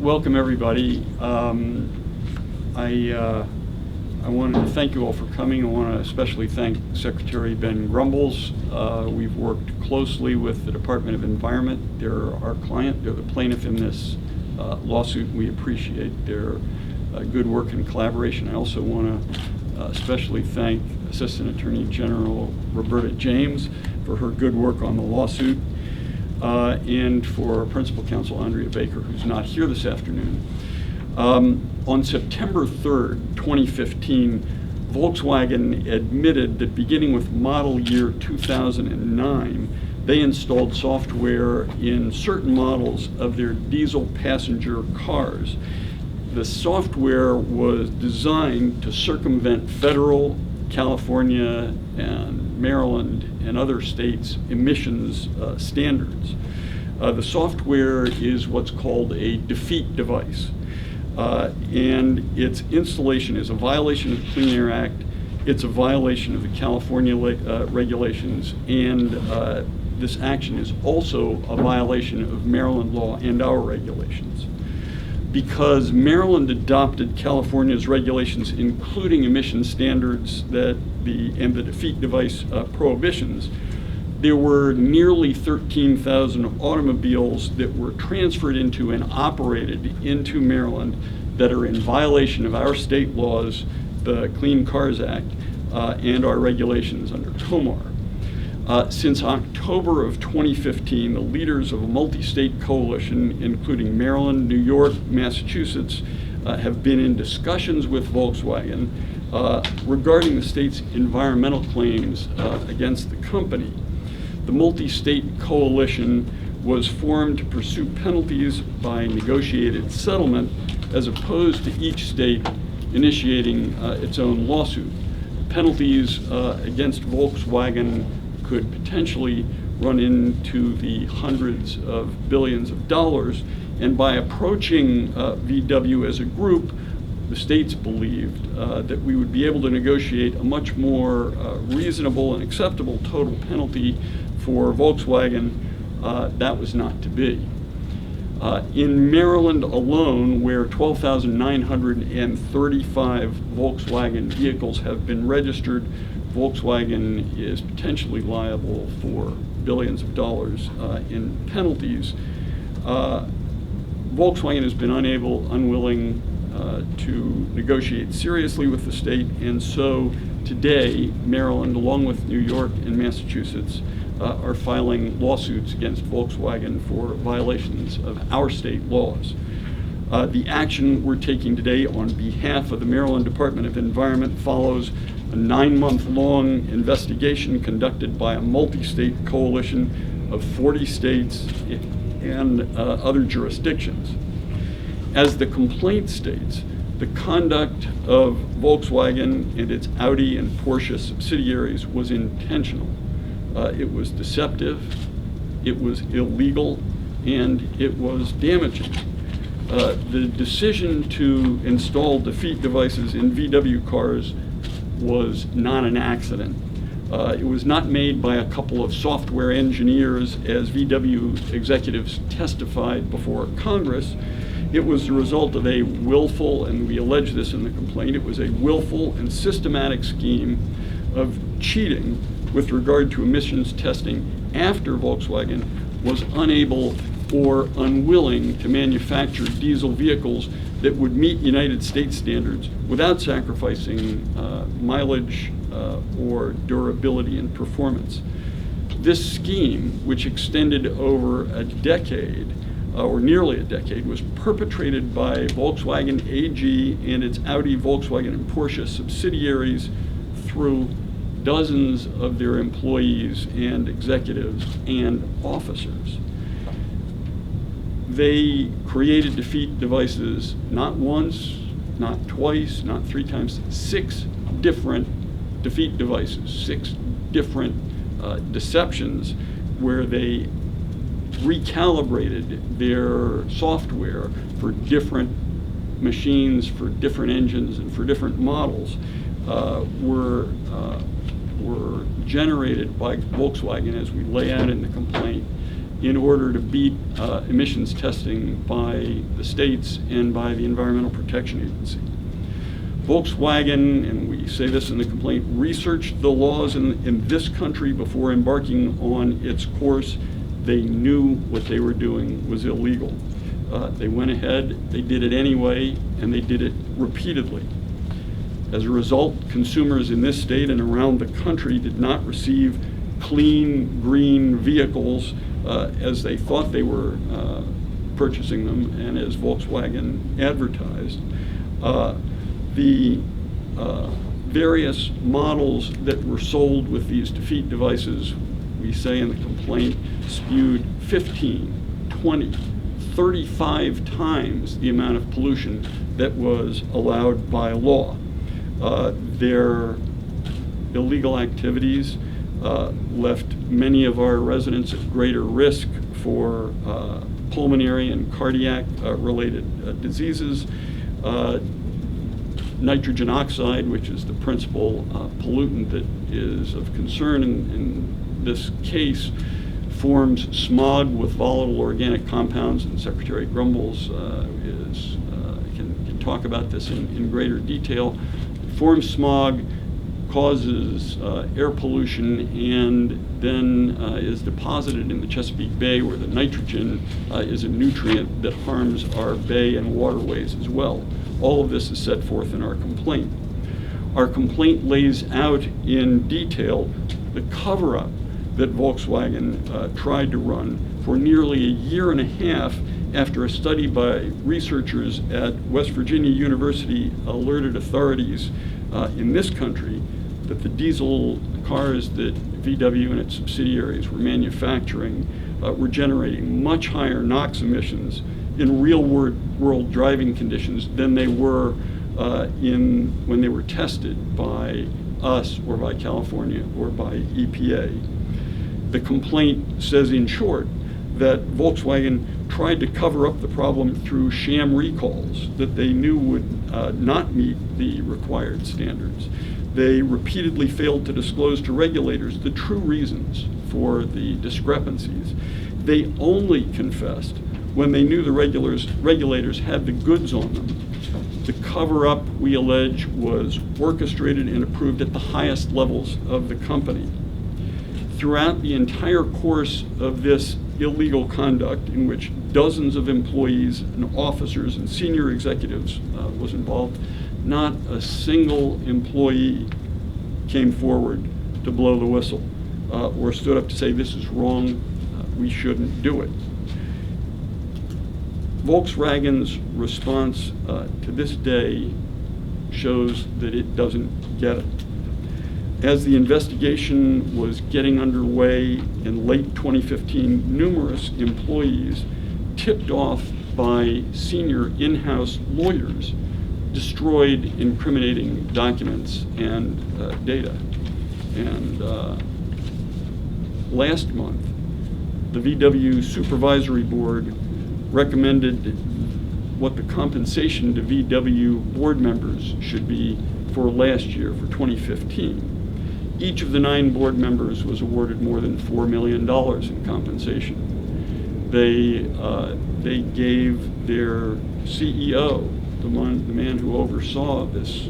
welcome everybody. I wanted to thank you all for coming. I want to especially thank Secretary Ben Grumbles. We've worked closely with the Department of Environment. They're our client. They're the plaintiff in this lawsuit. We appreciate their good work and collaboration. I also want to especially thank Assistant Attorney General Roberta James for her good work on the lawsuit, and for Principal Counsel Andrea Baker, who's not here this afternoon. On September 3rd, 2015, Volkswagen admitted that beginning with model year 2009, they installed software in certain models of their diesel passenger cars. The software was designed to circumvent federal, California, and Maryland, and other states' emissions standards. The software is what's called a defeat device. And its installation is a violation of the Clean Air Act, it's a violation of the California regulations, and this action is also a violation of Maryland law and our regulations. Because Maryland adopted California's regulations, including emission standards and the defeat device prohibitions, there were nearly 13,000 automobiles that were transferred into and operated into Maryland that are in violation of our state laws, the Clean Cars Act, and our regulations under COMAR. Since October of 2015, the leaders of a multi-state coalition, including Maryland, New York, Massachusetts, have been in discussions with Volkswagen regarding the state's environmental claims against the company. The multi-state coalition was formed to pursue penalties by negotiated settlement, as opposed to each state initiating its own lawsuit. Penalties against Volkswagen could potentially run into the hundreds of billions of dollars, and by approaching VW as a group, the states believed that we would be able to negotiate a much more reasonable and acceptable total penalty for Volkswagen. That was not to be. In Maryland alone, where 12,935 Volkswagen vehicles have been registered, Volkswagen is potentially liable for billions of dollars in penalties. Volkswagen has been unwilling to negotiate seriously with the state, and so today, Maryland, along with New York and Massachusetts, are filing lawsuits against Volkswagen for violations of our state laws. The action we're taking today on behalf of the Maryland Department of Environment follows a 9-month-long investigation conducted by a multi-state coalition of 40 states and other jurisdictions. As the complaint states, the conduct of Volkswagen and its Audi and Porsche subsidiaries was intentional. It was deceptive, it was illegal, and it was damaging. The decision to install defeat devices in VW cars was not an accident. It was not made by a couple of software engineers, as VW executives testified before Congress. It was the result of a willful, and we allege this in the complaint, it was a willful and systematic scheme of cheating with regard to emissions testing after Volkswagen was unable or unwilling to manufacture diesel vehicles that would meet United States standards without sacrificing mileage or durability and performance. This scheme, which extended over a decade, or nearly a decade, was perpetrated by Volkswagen AG and its Audi, Volkswagen, and Porsche subsidiaries through dozens of their employees and executives and officers. They created defeat devices not once, not twice, not 3 times, 6 different defeat devices, 6 different deceptions where they recalibrated their software for different machines, for different engines, and for different models, were generated by Volkswagen, as we lay out in the complaint, in order to beat emissions testing by the states and by the Environmental Protection Agency. Volkswagen, and we say this in the complaint, researched the laws in this country before embarking on its course. They knew what they were doing was illegal. They went ahead, they did it anyway, and they did it repeatedly. As a result, consumers in this state and around the country did not receive clean, green vehicles as they thought they were purchasing them and as Volkswagen advertised. The various models that were sold with these defeat devices, we say in the complaint, spewed 15, 20, 35 times the amount of pollution that was allowed by law. Their illegal activities left many of our residents at greater risk for pulmonary and cardiac related diseases. Nitrogen oxide, which is the principal pollutant that is of concern in this case, forms smog with volatile organic compounds, and Secretary Grumbles can talk about this in greater detail. It forms smog, causes air pollution, and then is deposited in the Chesapeake Bay, where the nitrogen is a nutrient that harms our bay and waterways as well. All of this is set forth in our complaint. Our complaint lays out in detail the cover-up that Volkswagen tried to run for nearly a year and a half after a study by researchers at West Virginia University alerted authorities in this country that the diesel cars that VW and its subsidiaries were manufacturing were generating much higher NOx emissions in real-world driving conditions than they were when they were tested by us or by California or by EPA. The complaint says, in short, that Volkswagen tried to cover up the problem through sham recalls that they knew would not meet the required standards. They repeatedly failed to disclose to regulators the true reasons for the discrepancies. They only confessed when they knew the regulators had the goods on them. The cover-up, we allege, was orchestrated and approved at the highest levels of the company. Throughout the entire course of this illegal conduct, in which dozens of employees and officers and senior executives was involved, not a single employee came forward to blow the whistle or stood up to say, this is wrong, we shouldn't do it. Volkswagen's response to this day shows that it doesn't get it. As the investigation was getting underway in late 2015, numerous employees, tipped off by senior in-house lawyers, destroyed incriminating documents and data. And last month, the VW Supervisory Board recommended what the compensation to VW board members should be for last year, for 2015. Each of the 9 board members was awarded more than $4 million in compensation. They gave their CEO, the man who oversaw this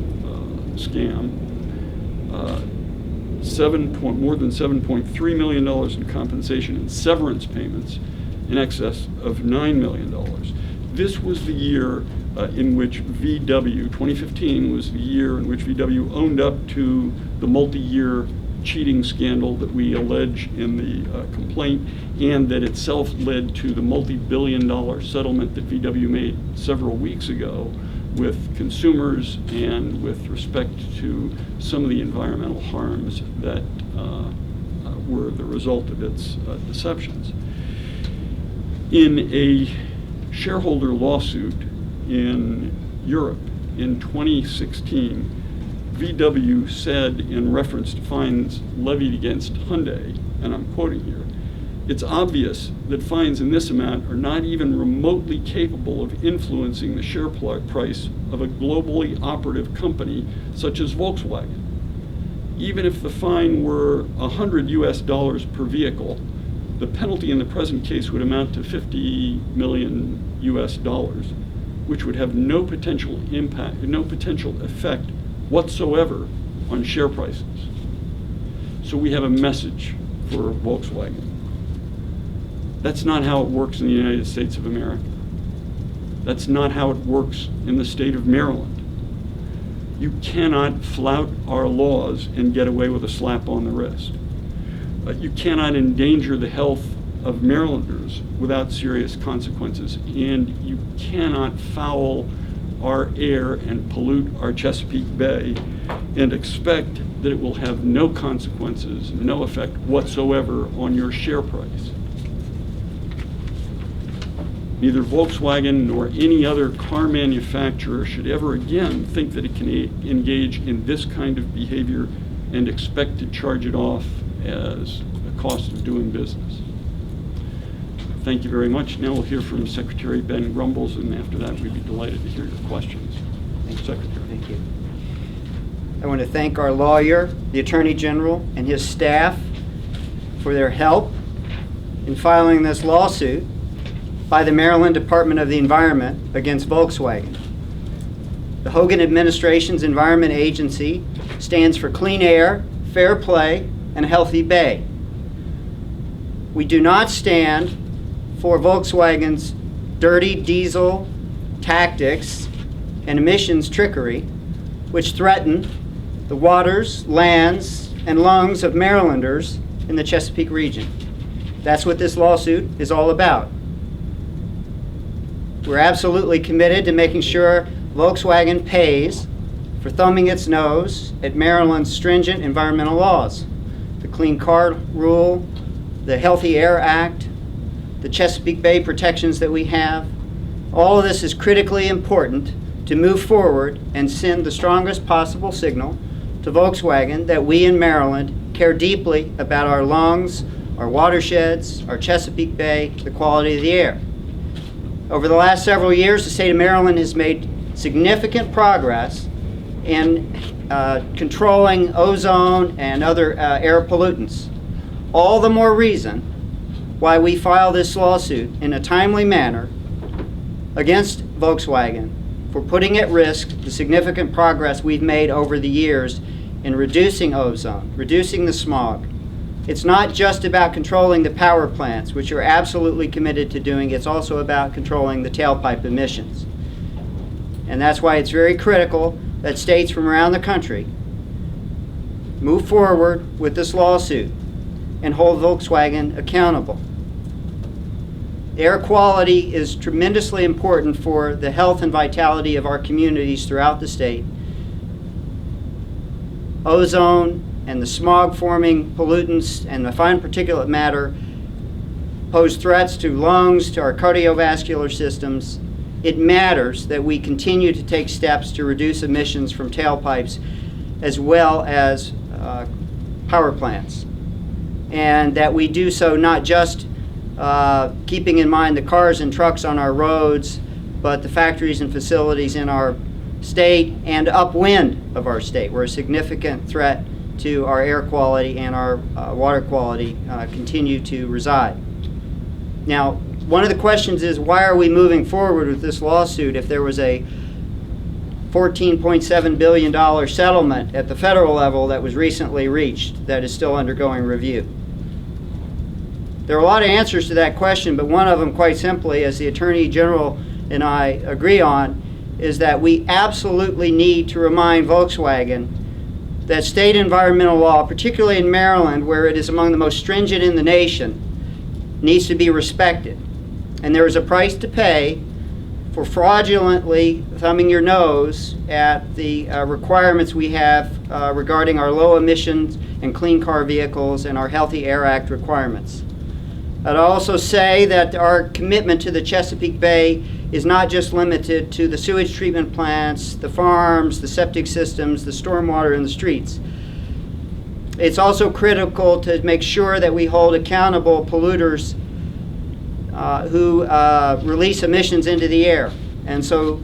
scam, more than $7.3 million in compensation and severance payments in excess of $9 million. This was the year in which VW, 2015 was the year in which VW owned up to the multi-year cheating scandal that we allege in the complaint, and that itself led to the multi-billion-dollar settlement that VW made several weeks ago with consumers and with respect to some of the environmental harms that were the result of its deceptions. In a shareholder lawsuit in Europe in 2016, VW said in reference to fines levied against Hyundai, and I'm quoting here, "It's obvious that fines in this amount are not even remotely capable of influencing the share price of a globally operative company such as Volkswagen. Even if the fine were $100 per vehicle, the penalty in the present case would amount to 50 million US dollars, which would have no potential impact, no potential effect whatsoever on share prices. So we have a message for Volkswagen. That's not how it works in the United States of America. That's not how it works in the state of Maryland. You cannot flout our laws and get away with a slap on the wrist. You cannot endanger the health of Marylanders without serious consequences, and you cannot foul our air and pollute our Chesapeake Bay and expect that it will have no consequences, no effect whatsoever on your share price. Neither Volkswagen nor any other car manufacturer should ever again think that it can engage in this kind of behavior and expect to charge it off as a cost of doing business. Thank you very much. Now we'll hear from Secretary Ben Grumbles, and after that we'd be delighted to hear your questions. Thank you. Secretary. Thank you. I want to thank our lawyer, the Attorney General, and his staff for their help in filing this lawsuit by the Maryland Department of the Environment against Volkswagen. The Hogan administration's Environment Agency stands for clean air, fair play, and a healthy bay. We do not stand for Volkswagen's dirty diesel tactics and emissions trickery, which threaten the waters, lands, and lungs of Marylanders in the Chesapeake region. That's what this lawsuit is all about. We're absolutely committed to making sure Volkswagen pays for thumbing its nose at Maryland's stringent environmental laws. The Clean Car Rule, the Healthy Air Act, the Chesapeake Bay protections that we have. All of this is critically important to move forward and send the strongest possible signal to Volkswagen that we in Maryland care deeply about our lungs, our watersheds, our Chesapeake Bay, the quality of the air. Over the last several years, the state of Maryland has made significant progress in controlling ozone and other air pollutants. All the more reason why we file this lawsuit in a timely manner against Volkswagen for putting at risk the significant progress we've made over the years in reducing ozone, reducing the smog. It's not just about controlling the power plants, which we're absolutely committed to doing. It's also about controlling the tailpipe emissions. And that's why it's very critical that states from around the country move forward with this lawsuit and hold Volkswagen accountable. Air quality is tremendously important for the health and vitality of our communities throughout the state. Ozone and the smog-forming pollutants and the fine particulate matter pose threats to lungs, to our cardiovascular systems. It matters that we continue to take steps to reduce emissions from tailpipes as well as power plants. And that we do so not just keeping in mind the cars and trucks on our roads, but the factories and facilities in our state and upwind of our state. We're a significant threat to our air quality and our water quality continue to reside. Now, one of the questions is, why are we moving forward with this lawsuit if there was a $14.7 billion settlement at the federal level that was recently reached that is still undergoing review? There are a lot of answers to that question, but one of them, quite simply, as the Attorney General and I agree on, is that we absolutely need to remind Volkswagen that state environmental law, particularly in Maryland, where it is among the most stringent in the nation, needs to be respected. And there is a price to pay for fraudulently thumbing your nose at the requirements we have regarding our low emissions and clean car vehicles and our Healthy Air Act requirements. I'd also say that our commitment to the Chesapeake Bay is not just limited to the sewage treatment plants, the farms, the septic systems, the stormwater in the streets. It's also critical to make sure that we hold accountable polluters who release emissions into the air. And so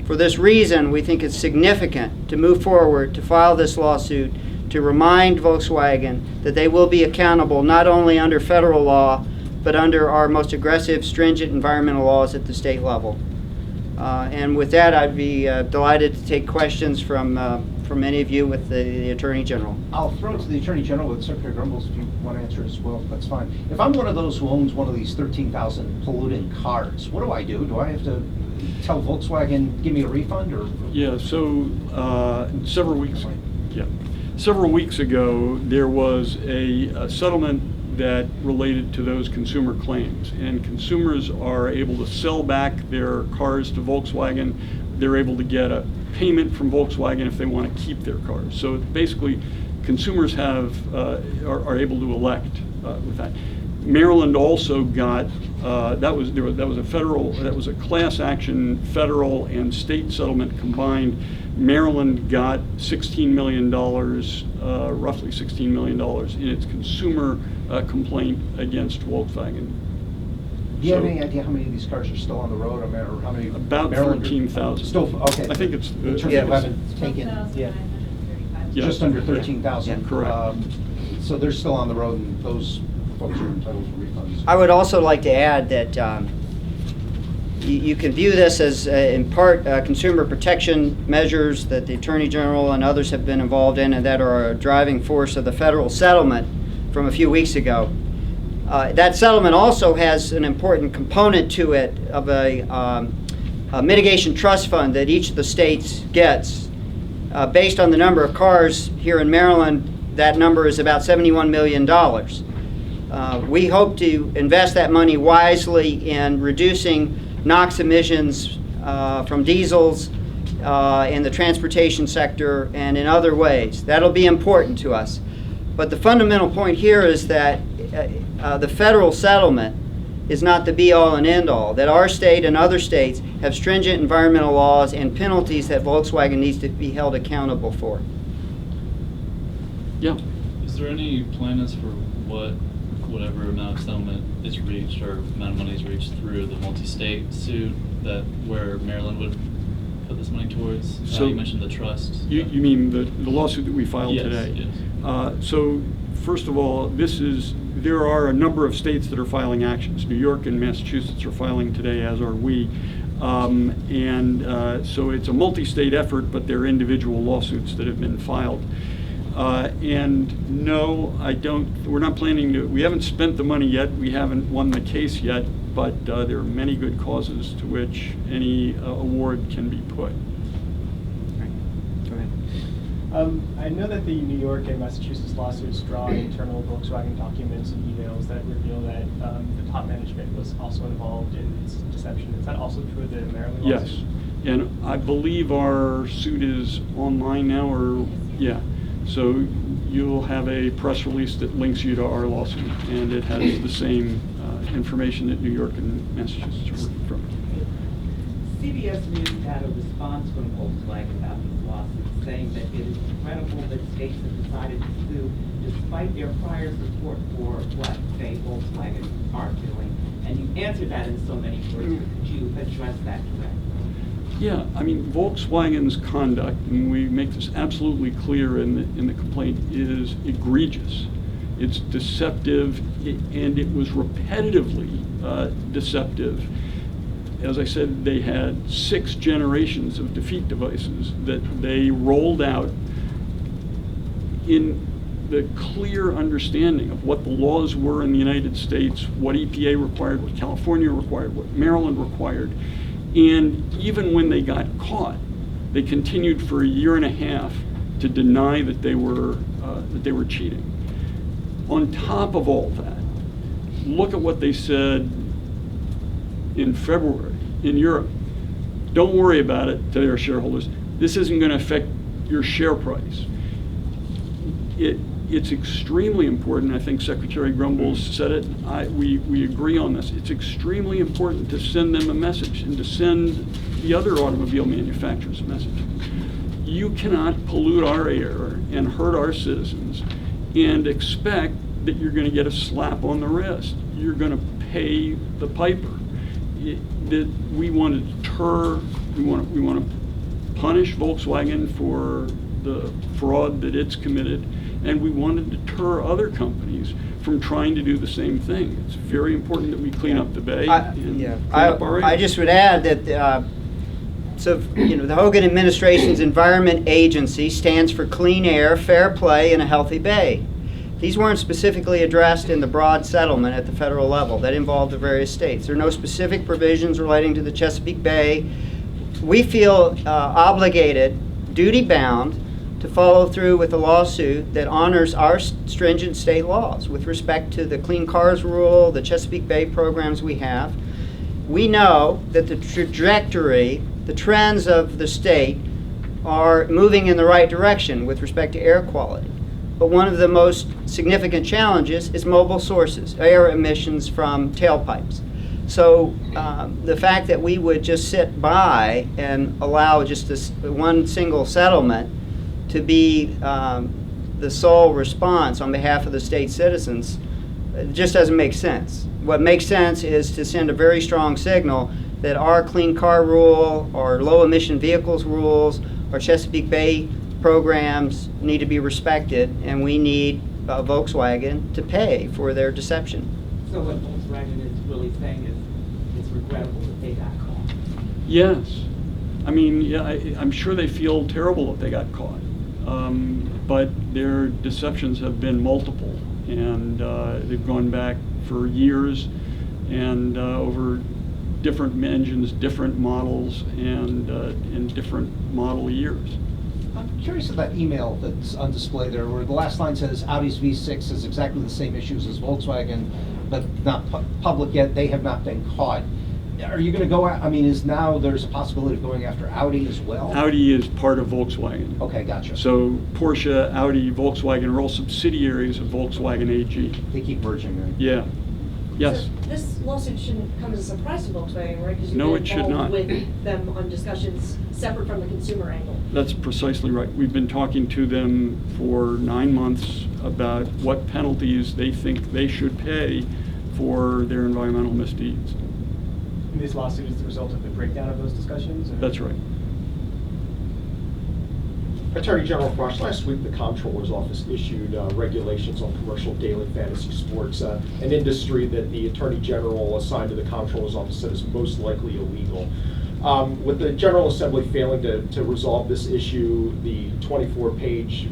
for this reason, we think it's significant to move forward to file this lawsuit to remind Volkswagen that they will be accountable not only under federal law, but under our most aggressive, stringent environmental laws at the state level. And with that, I'd be delighted to take questions from any of you with the Attorney General. I'll throw it to the Attorney General with Secretary Grumbles if you want to answer as well. That's fine. If I'm one of those who owns one of these 13,000 polluting cars, what do? Do I have to tell Volkswagen, give me a refund, or? Yeah, so several weeks ago, there was a settlement that related to those consumer claims, and consumers are able to sell back their cars to Volkswagen. They're able to get a payment from Volkswagen if they want to keep their cars. So basically, consumers are able to elect with that. Maryland also got that was a class action federal and state settlement combined. Maryland got $16 million, roughly $16 million in its consumer complaint against Volkswagen. Do you have any idea how many of these cars are still on the road, or how many? About Maryland 13,000. Still, okay. I think it's in terms of yeah, haven't taken, Yeah. just under 13,000. Yeah, correct. So they're still on the road, and those folks are entitled to refunds. I would also like to add that you can view this as, in part, consumer protection measures that the Attorney General and others have been involved in and that are a driving force of the federal settlement from a few weeks ago. That settlement also has an important component to it of a mitigation trust fund that each of the states gets. Based on the number of cars here in Maryland, that number is about $71 million. We hope to invest that money wisely in reducing NOx emissions from diesels in the transportation sector and in other ways. That'll be important to us. But the fundamental point here is that the federal settlement is not the be-all and end-all, that our state and other states have stringent environmental laws and penalties that Volkswagen needs to be held accountable for. Yeah. Is there any plan as for whatever amount of settlement is reached or amount of money is reached through the multi-state suit where Maryland would put this money towards? So you mentioned the trust. You mean the lawsuit that we filed Yes, today? yes. So first of all, there are a number of states that are filing actions. New York and Massachusetts are filing today, as are we. So it's a multi-state effort, but there are individual lawsuits that have been filed. And no, we're not planning to, we haven't spent the money yet, we haven't won the case yet, but there are many good causes to which any award can be put. Go ahead. I know that the New York and Massachusetts lawsuits draw internal Volkswagen documents and emails that reveal that the top management was also involved in this deception. Is that also true of the Maryland lawsuit? Yes, and I believe our suit is online now, or, yeah. So you'll have a press release that links you to our lawsuit, and it has the same information that New York and Massachusetts are working from. CBS News had a response from Volkswagen about these lawsuits, saying that it is incredible that states have decided to sue despite their prior support for what they, Volkswagen, are doing. And you answered that in so many words, but could you address that directly? Yeah, I mean, Volkswagen's conduct, and we make this absolutely clear in the complaint, is egregious. It's deceptive, and it was repetitively deceptive. As I said, they had 6 generations of defeat devices that they rolled out in the clear understanding of what the laws were in the United States, what EPA required, what California required, what Maryland required. And even when they got caught, they continued for a year and a half to deny that they were cheating. On top of all that, look at what they said in February in Europe. Don't worry about it to their shareholders. This isn't going to affect your share price. It's extremely important. I think Secretary Grumbles said it. We agree on this. It's extremely important to send them a message and to send the other automobile manufacturers a message. You cannot pollute our air and hurt our citizens and expect that you're going to get a slap on the wrist. You're going to pay the piper. We want to deter. We want to punish Volkswagen for the fraud that it's committed, and we want to deter other companies from trying to do the same thing. It's very important that we clean up the bay and clean up our I area. just would add that, the Hogan administration's Environment Agency stands for clean air, fair play, and a healthy bay. These weren't specifically addressed in the broad settlement at the federal level that involved the various states. There are no specific provisions relating to the Chesapeake Bay. We feel obligated, duty-bound, to follow through with a lawsuit that honors our stringent state laws with respect to the Clean Cars Rule, the Chesapeake Bay programs we have. We know that the trajectory, the trends of the state are moving in the right direction with respect to air quality. But one of the most significant challenges is mobile sources, air emissions from tailpipes. So the fact that we would just sit by and allow just this one single settlement to be the sole response on behalf of the state citizens, it just doesn't make sense. What makes sense is to send a very strong signal that our clean car rule, our low emission vehicles rules, our Chesapeake Bay programs need to be respected, and we need Volkswagen to pay for their deception. So what Volkswagen is really saying is it's regrettable that they got caught. Yes. I mean, yeah, I'm sure they feel terrible that they got caught. But their deceptions have been multiple, and they've gone back for years and over different engines, different models, and in different model years. I'm curious of that email that's on display there, where the last line says Audi's V6 has exactly the same issues as Volkswagen, but not public yet. They have not been caught. Are you going to go? I mean, there's a possibility of going after Audi as well? Audi is part of Volkswagen. Okay, gotcha. So Porsche, Audi, Volkswagen are all subsidiaries of Volkswagen AG. They keep merging, right? Yeah. Yes. So this lawsuit shouldn't come as a surprise to Volkswagen, right? Because No, you've it been should involved not. with them on discussions separate from the consumer angle. That's precisely right. We've been talking to them for 9 months about what penalties they think they should pay for their environmental misdeeds. And this lawsuit is the result of the breakdown of those discussions? or- That's right. Attorney General Frosh, last week the Comptroller's Office issued regulations on commercial daily fantasy sports, an industry that the Attorney General assigned to the Comptroller's Office said is most likely illegal. With the General Assembly failing to resolve this issue, the 24-page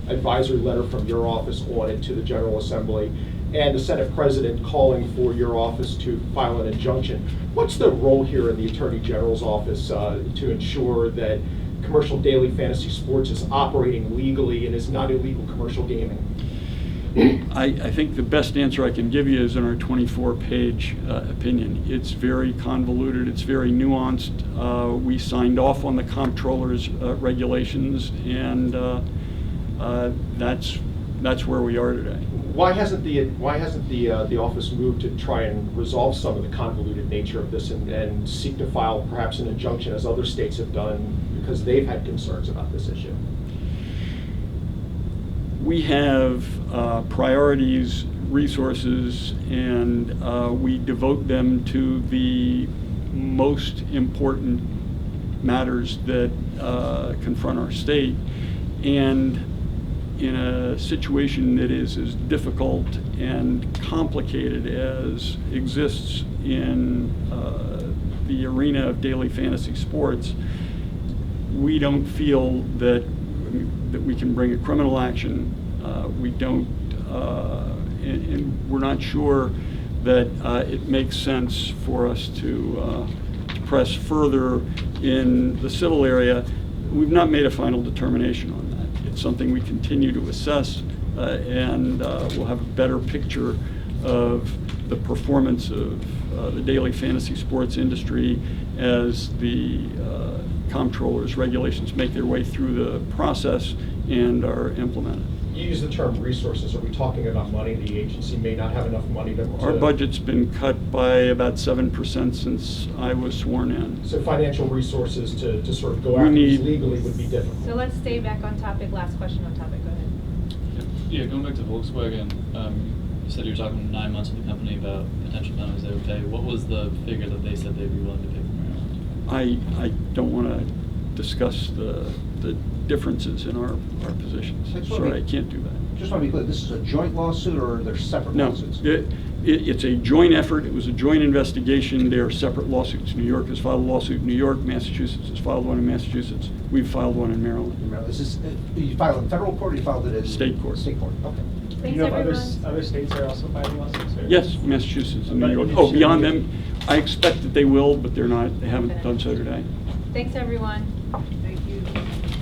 advisory letter from your office on it to the General Assembly, and the Senate President calling for your office to file an injunction, what's the role here in the Attorney General's office to ensure that commercial daily fantasy sports is operating legally and is not illegal commercial gaming? I think the best answer I can give you is in our 24-page opinion. It's very convoluted, it's very nuanced. We signed off on the Comptroller's regulations, and that's where we are today. Why hasn't the office moved to try and resolve some of the convoluted nature of this and seek to file perhaps an injunction as other states have done because they've had concerns about this issue? We have priorities, resources, and we devote them to the most important matters that confront our state. And in a situation that is as difficult and complicated as exists in the arena of daily fantasy sports, we don't feel that we can bring a criminal action. We don't, and we're not sure that it makes sense for us to press further in the civil area. We've not made a final determination on that. It's something we continue to assess, and we'll have a better picture of the performance of the daily fantasy sports industry as the Comptroller's regulations make their way through the process and are implemented. You use the term resources. Are we talking about money? The agency may not have enough money to... Our budget's been cut by about 7% since I was sworn in. So financial resources to sort of go We after these need- legally would be difficult. So let's stay back on topic. Last question on topic. Go ahead. Yeah, going back to Volkswagen, you said you were talking 9 months with the company about potential penalties they would pay. What was the figure that they said they'd be willing to pay for Maryland? I don't want to discuss the the differences in our positions. That's what Sorry, we- I can't do that. Just want to be clear, this is a joint lawsuit or are there separate No, lawsuits? it's a joint effort. It was a joint investigation. They are separate lawsuits. New York has filed a lawsuit in New York. Massachusetts has filed one in Massachusetts. We've filed one in Maryland. Remember, this is, you filed in federal court or you filed it in? State court. State court, okay. Do Thanks, you know if everyone. other states are also filing lawsuits? Or? Yes, Massachusetts and But New York. in Oh, addition- beyond them, I expect that they will, but they're not. They haven't done so today. Thanks, everyone. Thank you.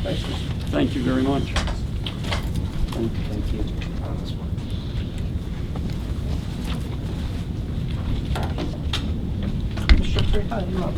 Thanks, Chris. Thank you very much. Thank you. On this one. Mr. Secretary, how do you want